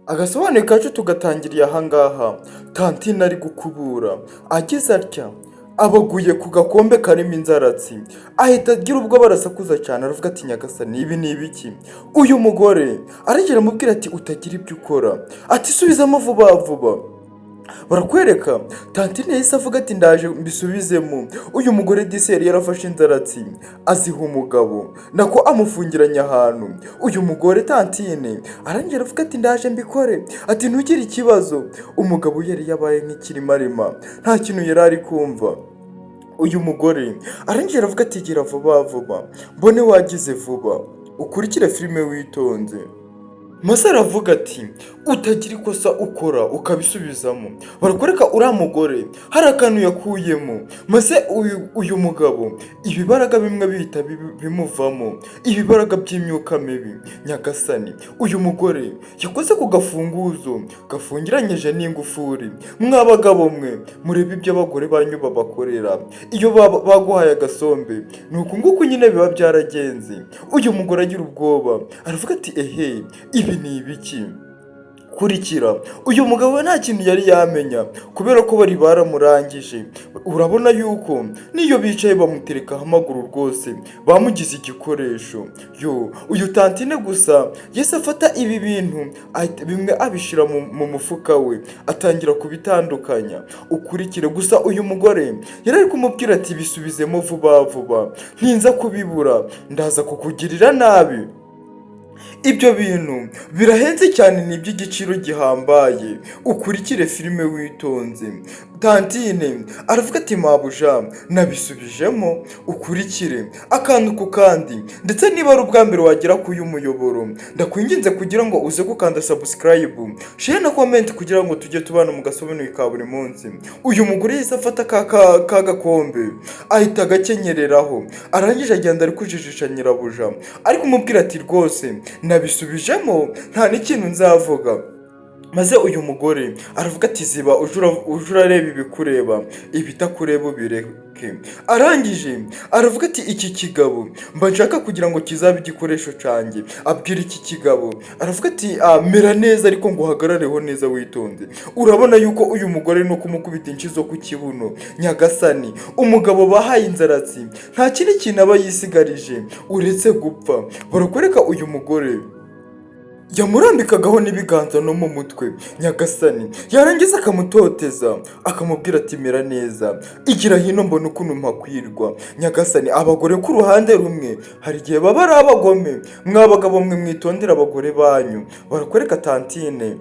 Agasobanuye kacu tugatangiriye ahangaha. Tantine ari gukubura, ageze atya abaguye ku gakombe karimo inzaratsi, ahita agira ubwo barasakuza cyane, aravuga ati nyagasani ibi ni ibiki? Uyu mugore aragera amubwira ati utagira ibyo ukora, ati subizamo vuba vuba. Barakwereka tantine yahise avuga ati ndaje mbisubizemo. Uyu mugore disi yari yarafashe inzaratsi aziha umugabo, nako amufungiranye ahantu. Uyu mugore tantine arangije aravuga ati ndaje mbikore, ati ntugire ikibazo. Umugabo yari yabaye nk'ikirimarima, nta kintu yari ari kumva. Uyu mugore arangije aravuga ati gira vuba vuba mbone wagize vuba, ukurikire filime witonze. Maze aravuga ati utagira ikosa ukora ukabisubizamo. Barakwereka uriya mugore hari akantu yakuyemo, maze uyu mugabo ibibaraga bimwe bihita bimuvamo, ibibaraga by'imyuka mibi. Nyagasani uyu mugore yakoze ku gafunguzo gafungiranyije n'ingufuri. Mwa bagabo mwe murebe ibyo abagore banyu babakorera iyo baguhaye agasombe, ni uku nguku nyine biba byaragenze. Uyu mugore agira ubwoba aravuga ati ehe ibi ni ibiki? Kurikira uyu mugabo we nta kintu yari yamenya kubera ko bari baramurangije. Urabona yuko niyo bicaye bamuterekaho amaguru rwose bamugize igikoresho. Uyu tantine gusa yese afata ibi bintu bimwe abishyira mu mufuka we atangira kubitandukanya. Ukurikire gusa uyu mugore yari ari kumubwira ati bisubizemo vuba vuba, ntinza kubibura ndaza kukugirira nabi. Ibyo bintu birahenze cyane, ni iby'igiciro gihambaye. Ukurikire filime witonze. Tantine aravuga ati mabuja nabisubijemo, ukurikire akantu ku kandi. Ndetse niba ari ubwa mbere wagera ku uyu muyoboro, ndakwinginze kugira ngo uze gukanda subscribe, share na comment kugira ngo tujye tubana mu gasobanuye ka buri munsi. Uyu mugore yahise afata ka gakombe ahita agakenyereraho, arangije agenda ari kujijisha nyirabuja, ari kumubwira ati rwose nabisubijemo nta n'ikintu nzavuga. Maze uyu mugore aravuga ati ziba urareba ibikureba, ibitakureba ubireke. Arangije aravuga ati iki kigabo mba nshaka kugira ngo kizabe igikoresho cyanjye. Abwira iki kigabo aravuga ati mera neza ariko ngo uhagarareho neza witonze. Urabona yuko uyu mugore no kumukubita inshi zo ku kibuno. Nyagasani umugabo bahaye inzaratsi nta kindi kintu aba yisigarije uretse gupfa. Barakwereka uyu mugore yamurambikagaho n'ibiganza no mu mutwe. Nyagasani yarangiza akamutoteza akamubwira ati mera neza, igira hino mbona ukuntu mpakwirwa. Nyagasani abagore ku ruhande rumwe hari igihe baba ari abagome. Mwabagabo mwe mwitondera abagore banyu. Barakwereka tantine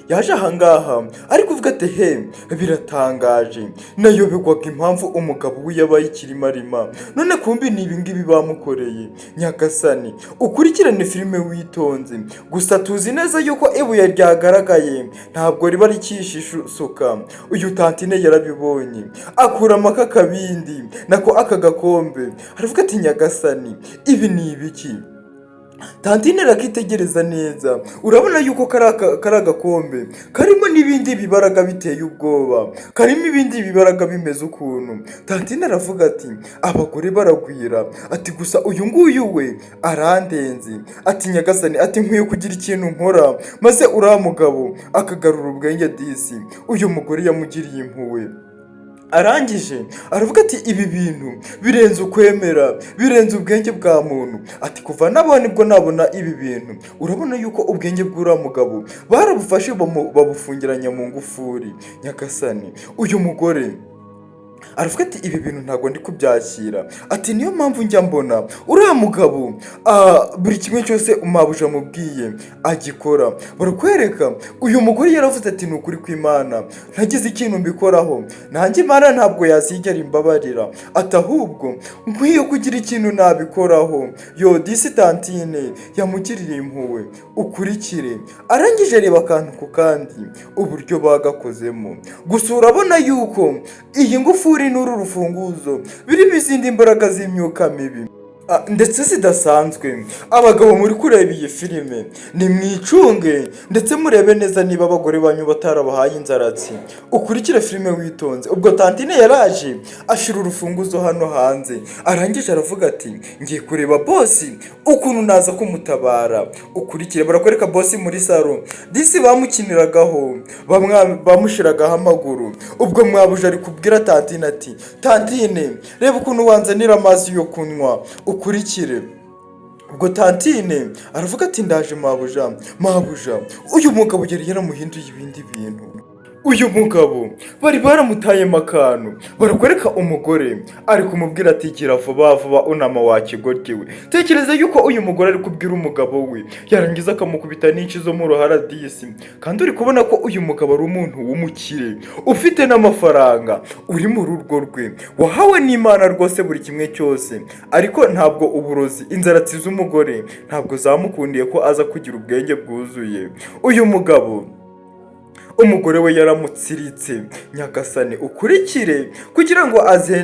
yaje ahangaha ari kuvuga ati he biratangaje, nayobegwaga impamvu umugabo we yabaye ikirimarima, none kumbi ni ibingibi bamukoreye. Nyagasani ukurikirane filime witonze. Gusa tuzi neza yuko ibuye ryagaragaye ntabwo riba rikishisuka. Uyu tantine yarabibonye akuramo aka kabindi nako aka gakombe, aravuga ati nyagasani ibi ni ibiki? Tantine rakitegereza neza, urabona yuko kari agakombe karimo n'ibindi bibaraga biteye ubwoba, karimo ibindi bibaraga bimeze ukuntu. Tantine aravuga ati abagore baragwira, ati gusa uyu nguyu we arandenze. Ati nyagasani ati nkwiye kugira ikintu nkora maze uriya mugabo akagarura ubwenge disi. Uyu mugore yamugiriye impuhwe. Arangije aravuga ati ibi bintu birenze ukwemera, birenze ubwenge bwa muntu. Ati kuva nabona nibwo nabona ibi bintu. Urabona yuko ubwenge bw'uriya mugabo barabufashe babufungiranya mu ngufuri. Nyagasani uyu mugore aravuga ati ibi bintu ntabwo ndi kubyakira. Ati niyo mpamvu njya mbona uriya mugabo buri kimwe cyose mabuja amubwiye agikora. Barakwereka uyu mugore yaravuze ati ni ukuri kw'Imana ntagize ikintu mbikoraho, nanjye Imana ntabwo yazigera imbabarira. Ati ahubwo nkwiye kugira ikintu nabikoraho. Disi tantine yamugiriye impuhwe. Ukurikire arangije areba akantu ku kandi uburyo bagakozemo. Gusa urabona yuko iyi ngufuri n'uru rufunguzo birimo izindi mbaraga z'imyuka mibi. ndetse zidasanzwe. Abagabo muri kureba iyi filime ni mwicunge ndetse murebe neza niba abagore banyu batarabahaye inzaratsi. Ukurikire filime witonze. Ubwo tantine yaraje ashira urufunguzo hano hanze, arangije aravuga ati ngiye kureba bosi ukuntu naza kumutabara. Ukurikire barakwereka bosi muri salo, disi bamukiniragaho bamushiragaho amaguru. Ubwo mwabuja ari kubwira tantine ati tantine reba ukuntu wanzanira amazi yo kunywa. Ukurikire. Ubwo tantine aravuga ati ndaje mabuja. Uyu mugabo yari yaramuhinduye ibindi bintu. Uyu mugabo bari baramutayemo akantu, barakwereka umugore ari kumubwira ati gira vuba vuba unama wa kigoryiwe. Tekereza yuko uyu mugore ari kubwira umugabo we, yarangiza akamukubita n'inshi zo mu ruharadisi. Kandi uri kubona ko uyu mugabo ari umuntu w'umukire ufite n'amafaranga, uri mu rugo rwe, wahawe n'Imana rwose buri kimwe cyose. Ariko ntabwo uburozi, inzaratsi z'umugore ntabwo zamukundiye ko aza kugira ubwenge bwuzuye. Uyu mugabo umugore we yaramutsiritse. Nyagasani ukurikire kugira ngo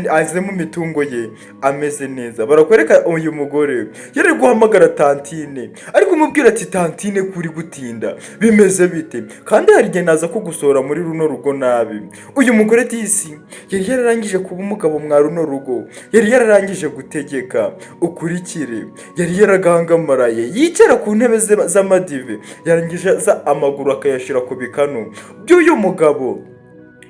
aze mu mitungo ye ameze neza. Barakwereka uyu mugore yari guhamagara tantine, ariko umubwira ati tantine kuri gutinda bimeze bite, kandi hari igihe naza kugusohora muri runo rugo nabi. Uyu mugore disi yari yararangije kuba umugabo mwa runo rugo, yari yararangije gutegeka. Ukurikire yari yaragangamaraye yicara ku ntebe z'amadive, yarangije amaguru akayashira ku bikanu by'uyu mugabo.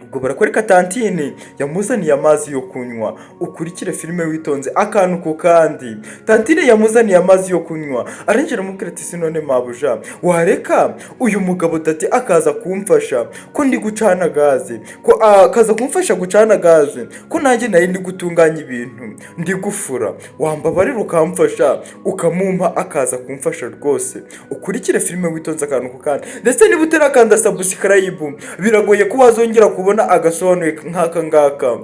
Ubwo barakwereka tantine yamuzaniye amazi yo kunywa. Ukurikire filime witonze akantu ku kandi. Tantine yamuzaniye amazi yo kunywa, arengera amubwira ati sinone mabuja wareka uyu mugabo dati akaza kumfasha ko ndi gucana gaze, ko akaza kumfasha gucana gaze, ko nanjye nari ndi gutunganya ibintu ndi gufura, wambabarira ukamfasha ukamumpa akaza kumfasha rwose. Ukurikire filime witonze akantu ku kandi. Ndetse niba utarakanda subscribe biragoye ko wazongera kubona agasobanuye nk'aka ngaka,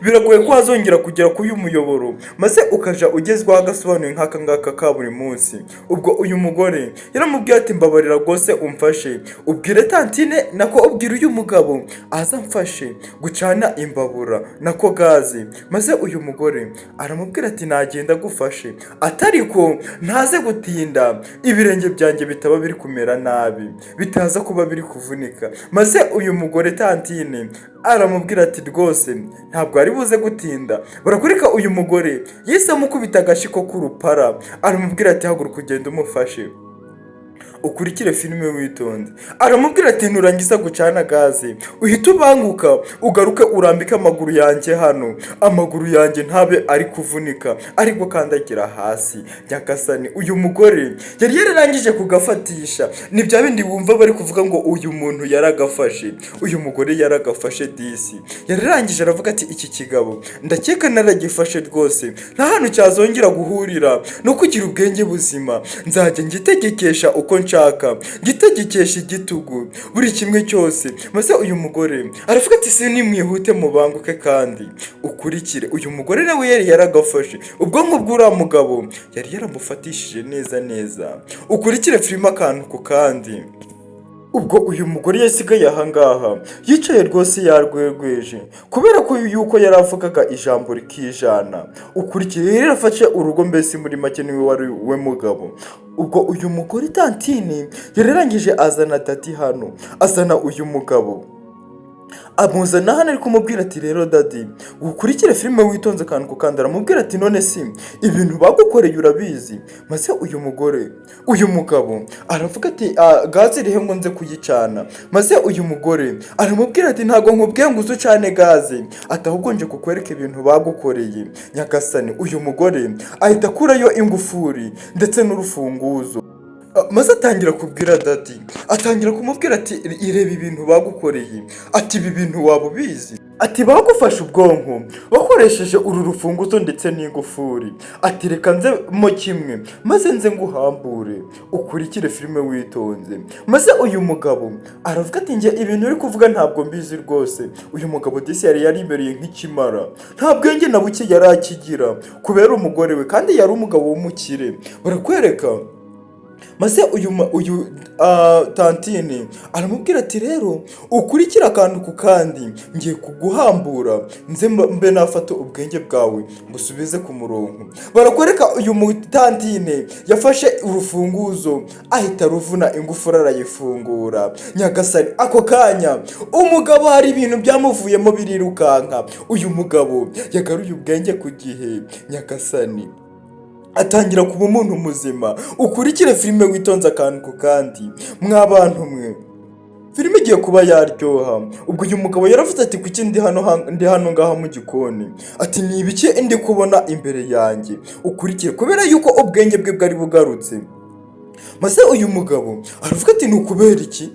biragoye ko wazongera kugera kuri uyu muyoboro maze ukaja ugezwaho agasobanuye nk'aka ngaka ka buri munsi. Ubwo uyu mugore yaramubwiye ati mbabarira rwose umfashe ubwire tantine nako ubwire uyu mugabo aza mfashe gucana imbabura nako gaze. Maze uyu mugore aramubwira ati nagenda gufashe, atariko ntaze gutinda ibirenge byanjye bitaba biri kumera nabi, bitaza kuba biri kuvunika. Maze uyu mugore tantine aramubwira ati rwose ntabwo ari buze gutinda. Barakurika uyu mugore yise amukubita agashiko k'urupara, aramubwira ati haguruka ugende umufashe. Ukurikire filime witonze. Aramubwira ati nurangiza gucana gaze uhita ubanguka ugaruke urambike amaguru yanjye hano, amaguru yanjye ntabe ari kuvunika ariko kandagira hasi. Nyagasani uyu mugore yari yararangije kugafatisha. Ni bya bindi wumva bari kuvuga ngo uyu muntu yaragafashe. Uyu mugore yaragafashe disi, yararangije aravuga ati iki kigabo ndakeka naragifashe rwose, nta hantu cyazongera guhurira no kugira ubwenge buzima. Nzajya ngitegekesha uko nshaka, gitegekesha igitugu buri kimwe cyose. Maze uyu mugore aravuga ati si nimwihute mubanguke kandi. Ukurikire uyu mugore nawe yari yaragafashe, ubwonko bw'uriya mugabo yari yaramufatishije neza neza. Ukurikire filime akantu ku kandi. Ubwo uyu mugore yasigaye ahangaha yicaye rwose yarwegweje kubera ko yuko yaravugaga ijambo rikijana. Ukurikire rero afashe urugo, mbese muri make niwe wari we mugabo. Ubwo uyu mugore tantine yararangije azana dati hano, azana uyu mugabo amuzana hano ari kumubwira ati rero dadi ukurikire filime witonze akantu ku kandi. Aramubwira ati none si ibintu bagukoreye urabizi? Maze uyu mugabo aravuga ati gaze irihe ngo nze kuyicana. Maze uyu mugore aramubwira ati ntago nkubwiye ngo uze ucane gaze, ati ahubwo nje kukwereka ibintu bagukoreye. Nyagasani uyu mugore ahita akurayo ingufuri ndetse n'urufunguzo, maze atangira kubwira dadi, atangira kumubwira ati ireba ibintu bagukoreye, ati ibi bintu waba ubizi, ati bagufashe ubwonko bakoresheje uru rufunguzo ndetse n'ingufuri, ati reka nze mo kimwe maze nze nguhambure. Ukurikire filime witonze. Maze uyu mugabo aravuga ati nge ibintu uri kuvuga ntabwo mbizi rwose. Uyu mugabo disi yari yaribereye nk'ikimara, nta bwenge na buke yari akigira kubera umugore we, kandi yari umugabo w'umukire. Barakwereka maze uyu tantine aramubwira ati rero ukurikira akantu ku kandi ngiye kuguhambura nze mbe nafata ubwenge bwawe ngusubize ku murongo. Barakwereka uyu tantine yafashe urufunguzo ahita ruvuna ingufuri arayifungura. Nyagasani ako kanya umugabo hari ibintu byamuvuyemo birirukanka. Uyu mugabo yagaruye ubwenge ku gihe. Nyagasani atangira kuba umuntu muzima. Ukurikire filime witonze akantu ku kandi mw'abantu mwe, filime igiye kuba yaryoha. Ubwo uyu mugabo yaravuze ati kuki ndi hano ngaha mu gikoni, ati ni ibiki ndi kubona imbere yanjye. Ukurikire kubera yuko ubwenge bwe bwari bugarutse. Maze uyu mugabo aravuga ati ni ukubera iki.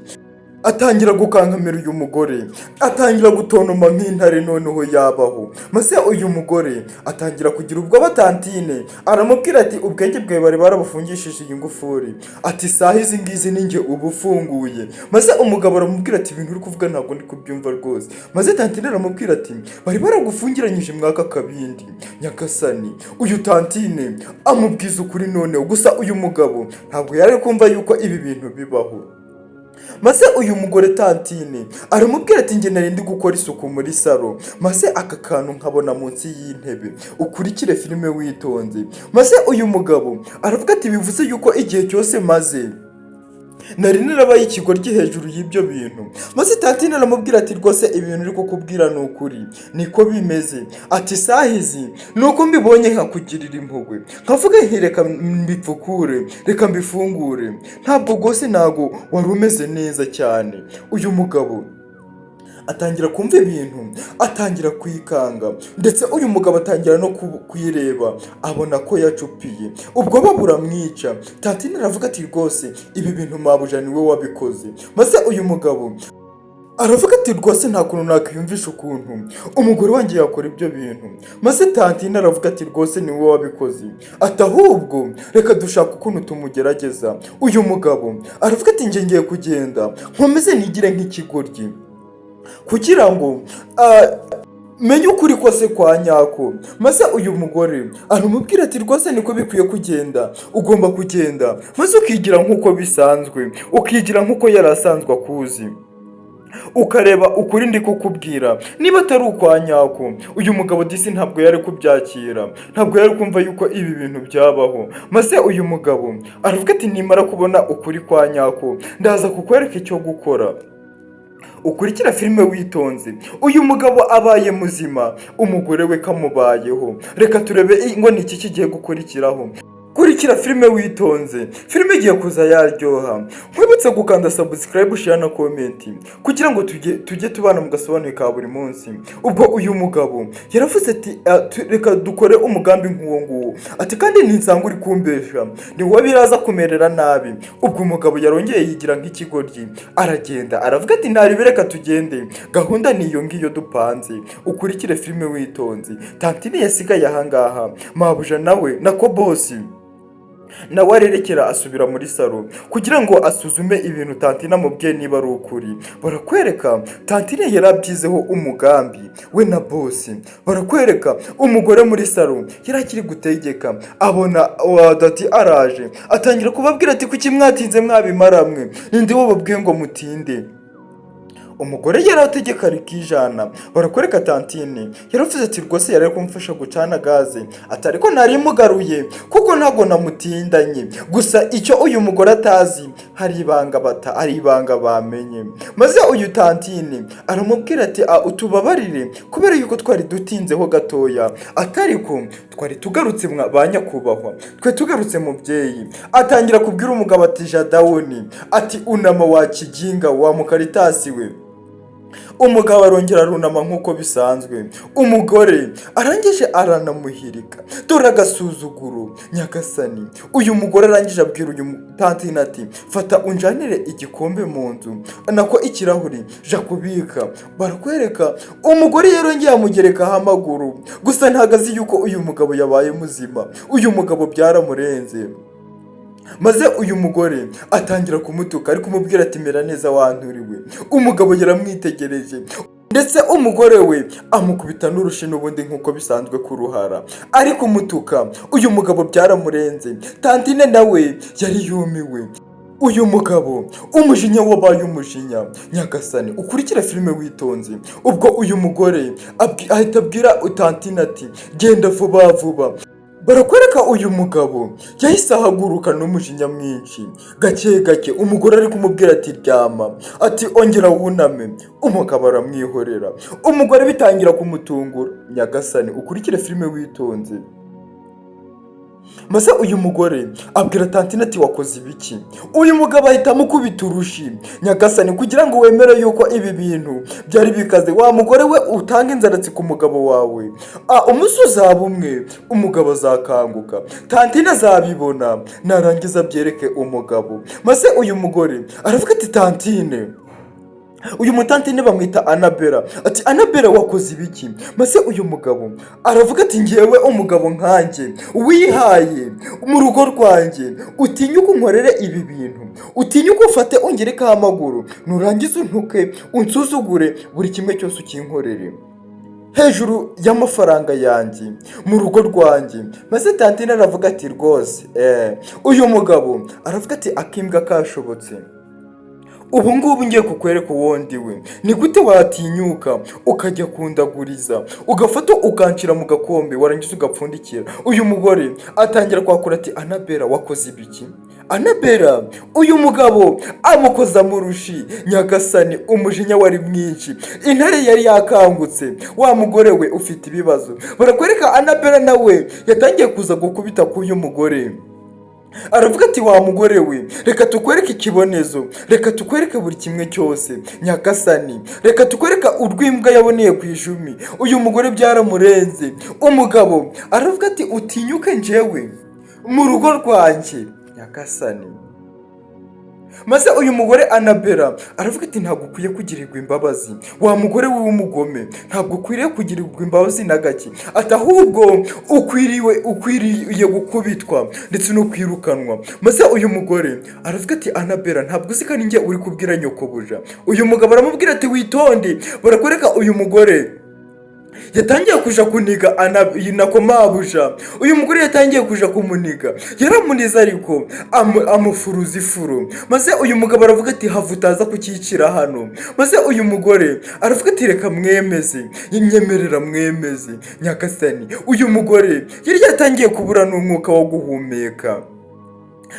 Atangira gukankamira uyu mugore, atangira gutonoma nk'intare noneho yabaho. Maze uyu mugore atangira kugira ubwoba tantine aramubwira ati ubwenge bwawe bari barabufungishije iyi ngufuri, ati saha izi ngizi ninjye ubufunguye. Maze umugabo aramubwira ati ibintu uri kuvuga ntabwo ndi kubyumva rwose. Maze tantine aramubwira ati bari baragufungiranyije mwaka kabindi. Nyagasani uyu tantine amubwiza ukuri noneho, gusa uyu mugabo ntabwo yari kumva yuko ibi bintu bibaho. Maze uyu mugore tantine aramubwira ati njye nari ndi gukora isuku muri salo, maze aka kantu nkabona munsi y'intebe. Ukurikire filime witonze. Maze uyu mugabo aravuga ati bivuze yuko igihe cyose maze nari narabaye ikigoryi hejuru y'ibyo bintu. Maze tantine aramubwira ati rwose ibintu uri kukubwira ni ukuri, niko bimeze. Ati sahizi nuko mbibonye nkakugirira impuhwe, nkavuga nti reka mbipfukure, reka mbifungure. Ntabwo rwose ntago wari umeze neza cyane. Uyu mugabo atangira kumva ibintu, atangira kwikanga, ndetse uyu mugabo atangira no kwireba abona ko yacupiye. Ubwo buramwica. Tantine aravuga ati rwose ibi bintu mabuja niwe wabikoze. Maze uyu mugabo aravuga ati rwose nta kuntu nakwiyumvisha ukuntu umugore wanjye yakora ibyo bintu. Maze tantine aravuga ati rwose niwe wabikoze, ati ahubwo reka dushaka ukuntu tumugerageza. Uyu mugabo aravuga ati njye ngiye kugenda nkomeze nigire nk'ikigoryi kugira ngo menye ukuri kose kwa nyako. Maze uyu mugore aramubwira ati rwose niko bikwiye kugenda, ugomba kugenda maze ukigira nk'uko bisanzwe, ukigira nk'uko yari asanzwe akuzi, ukareba ukuri ndi kukubwira niba atari ukwa nyako. Uyu mugabo disi ntabwo yari kubyakira, ntabwo yari kumva yuko ibi bintu byabaho. Maze uyu mugabo aravuga ati nimara kubona ukuri kwa nyako ndaza kukwereka icyo gukora. Ukurikira filime witonze. Uyu mugabo abaye muzima, umugore we kamubayeho. Reka turebe ngo ni iki kigiye gukurikiraho. Kurikira filime witonze, filime igiye kuza yaryoha. Nkwibutse gukanda subscribe, share na comment kugira ngo tujye tubana mu gasobanuye ka buri munsi. Ubwo uyu mugabo yaravuze ati reka dukore umugambi nk'uwo nguwo, ati kandi ntinsanga uri kumbesha, ni wowe biraza kumerera nabi. Ubwo umugabo yarongeye yigira nk'ikigoryi aragenda, aravuga ati ntari reka tugende, gahunda niyo ngiyo dupanze. Ukurikire filime witonze. Tantine yasigaye ahangaha, mabuja nawe nako bosi nawe arerekera asubira muri salo kugira ngo asuzume ibintu tantine amubwiye niba ari ukuri. Barakwereka tantine yarabyizeho umugambi we na bosi. Barakwereka umugore muri salo yarakiri gutegeka, abona dati araje, atangira kubabwira ati kuki mwatinze mwabimaramwe, ninde wababwiye ngo mutinde. Umugore yarategeka rikijana. Barakwereka tantine yaravuze ati rwose yari kumfasha gucana gaze, atari ko nari mugaruye kuko ntago namutindanye. Gusa icyo uyu mugore atazi hari ibanga bamenye. Maze uyu tantine aramubwira ati utubabarire kubera yuko twari dutinzeho gatoya, atari ko twari tugarutse ba nyakubahwa, twe tugarutse mubyeyi. Atangira kubwira umugabo ati jadawuni, ati unama wa kiginga wa mukaritasi we. Umugabo arongera arunama nk'uko bisanzwe. Umugore arangije aranamuhirika, dore agasuzuguro. Nyagasani uyu mugore arangije abwira uyu tantine ati fata unjanire igikombe mu nzu, nako ikirahuri ja kubika. Barakwereka umugore yarongeye amugerekaho amaguru, gusa ntago azi yuko uyu mugabo yabaye muzima. Uyu mugabo byaramurenze. Maze uyu mugore atangira kumutuka, ari kumubwira ati mera neza wanturiwe. Umugabo yaramwitegereje. ndetse umugore we amukubita n'urushi n'ubundi nk'uko bisanzwe ku ruhara, ariko umutuka uyu mugabo byaramurenze. Tantine nawe yari yumiwe. Uyu mugabo umujinya wabaye umujinya. Nyagasani ukurikira filime witonze. Ubwo uyu mugore ahita abwira Tantine ati genda vuba vuba. Barakwereka uyu mugabo yahise ahaguruka n'umujinya mwinshi. Gake gake umugore ari kumubwira ati ryama, ati ongera wuname. Umugabo aramwihorera. Umugore bitangira kumutungura. Nyagasani ukurikire filime witonze. Maze uyu mugore abwira Tantine ati wakoze ibiki? Uyu mugabo ahita amukubita urushi. Nyagasani kugira ngo wemere yuko ibi bintu byari bikaze, wa mugore we utanga inzaratsi ku mugabo wawe, umunsi uzaba umwe umugabo azakanguka, Tantine azabibona narangiza byereke umugabo. Maze uyu mugore aravuga ati Tantine, uyu mutantine bamwita Anabela, ati Anabela wakoze ibiki? Maze uyu mugabo aravuga ati ngewe umugabo nkanjye wihaye mu rugo rwanjye, utinyuka unkorere ibi bintu, utinyuka ufate ungerekaho amaguru, nurangiza untuke unsuzugure buri kimwe cyose ukinkorere hejuru y'amafaranga yanjye mu rugo rwanjye. Maze Tantine aravuga ati rwose uyu mugabo aravuga ati akimbwa kashobotse, ubu ngubu ngiye kukwereka uwo ndiwe. Ni gute watinyuka ukajya kundaguriza, ugafata ukanshira mu gakombe warangiza ugapfundikira? Uyu mugore atangira kwakura ati Anabela wakoze ibiki? Anabela uyu mugabo amukoza mu rushi. Nyagasani umujinya wari mwinshi, intare yari yakangutse. Wa mugore we ufite ibibazo. Barakwereka Anabela nawe yatangiye kuza gukubita k'uyu mugore. Aravuga ati wa mugore we reka tukwereke ikibonezo, reka tukwereke buri kimwe cyose. Nyagasani reka tukwereke urw'imbwa yaboneye ku ijumi. Uyu mugore byaramurenze. Umugabo aravuga ati utinyuke njyewe mu rugo rwanjye. Nyagasani maze uyu mugore Anabela aravuga ati ntabwo ukwiye kugirirwa imbabazi, wa mugore we w'umugome, ntabwo ukwiriye kugirirwa imbabazi na gake, ati ahubwo ukwiriye gukubitwa ndetse no kwirukanwa. Maze uyu mugore aravuga ati Anabela ntabwo uzi ko ari njye uri kubwira nyokobuja. Uyu mugabo aramubwira ati witonde. Barakwereka uyu mugore yatangiye kuja kuniga nako mabuja. Uyu mugore yatangiye kuja kumuniga, yaramuniza ariko amufuruza ifuru. Maze uyu mugabo aravuga ati hava utaza kukicira hano. Maze uyu mugore aravuga ati reka mwemeze, nyemerera mwemeze. Nyagasani uyu mugore yari yatangiye kubura n'umwuka wo guhumeka.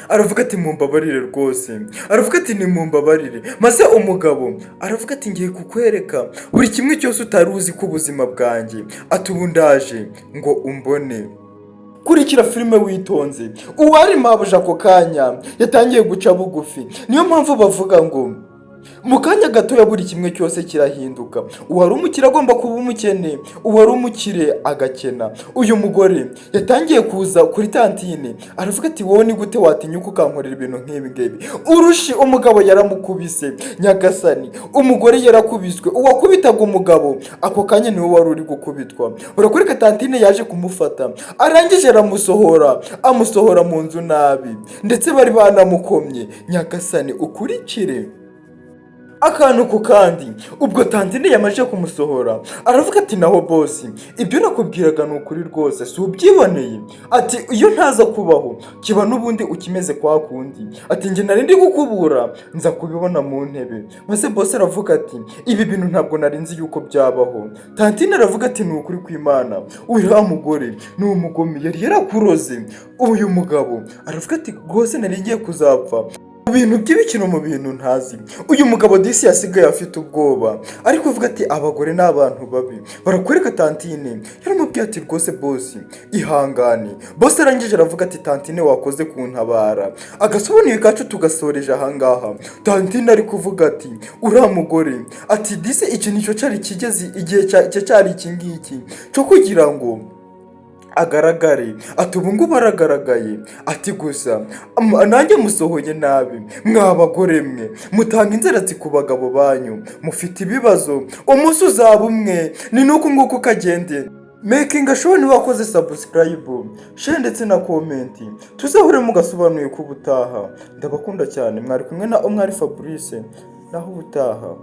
Aravuga ati mumbabarire rwose, aravuga ati nimumbabarire. Maze umugabo aravuga ati ngiye kukwereka buri kimwe cyose utari uzi ku buzima bwanjye, ati ubu ndaje ngo umbone. Kurikira filime witonze. Uwari mabuja ako kanya yatangiye guca bugufi. Niyo mpamvu bavuga ngo mu kanya gatoya buri kimwe cyose kirahinduka. Uwari umukire agomba kuba umukene, uwari umukire agakena. Uyu mugore yatangiye kuza kuri Tantine aravuga ati wowe ni gute watinyuka ukankorera ibintu nk'ibi ngibi? Urushi umugabo yaramukubise. Nyagasani umugore yarakubiswe. Uwakubitaga umugabo ako kanya niwe wari uri gukubitwa. Barakwereka Tantine yaje kumufata, arangije amusohora mu nzu nabi, ndetse bari banamukomye. Nyagasani ukurikire akantu ku kandi. Ubwo Tantine yamaje kumusohora aravuga ati naho bosi ibyo nakubwiraga ni ukuri rwose, si ubyiboneye? Ati iyo ntaza kubaho kiba n'ubundi ukimeze kwa kundi, ati njye nari ndi gukubura nza kubibona mu ntebe. Maze bosi aravuga ati ibi bintu ntabwo nari nzi yuko byabaho. Tantine aravuga ati ni ukuri kw'Imana uriya mugore ni umugome, yari yarakuroze. Uyu mugabo aravuga ati rwose nari ngiye kuzapfa bintu by'ibikino mu bintu ntazi. Uyu mugabo disi yasigaye afite ubwoba, ariko uvuga ati abagore ni abantu babi. Barakwereka Tantine yaramubwiye ati rwose bosi ihangane. Bosi arangije aravuga ati Tantine wakoze kuntabara, agasobanuye kacu tugasoreje ahangaha. Tantine ari kuvuga ati uriya mugore ati disi iki nicyo cyari kigeze igihe cyari iki ngiki cyo kugira ngo agaragare. Ati ubu ngubu aragaragaye. Ati gusa nanjye musohoye nabi. Mwabagore mwe mutanga inzaratsi ku bagabo banyu, mufite ibibazo, umunsi uzaba umwe. Ni nuko nguko kagende. Making sure wakoze subscribe, share ndetse na comment. Tuzahure mu Agasobanuye ku butaha. Ndabakunda cyane. Mwari kumwe na umwari Fabrice naho ubutaha.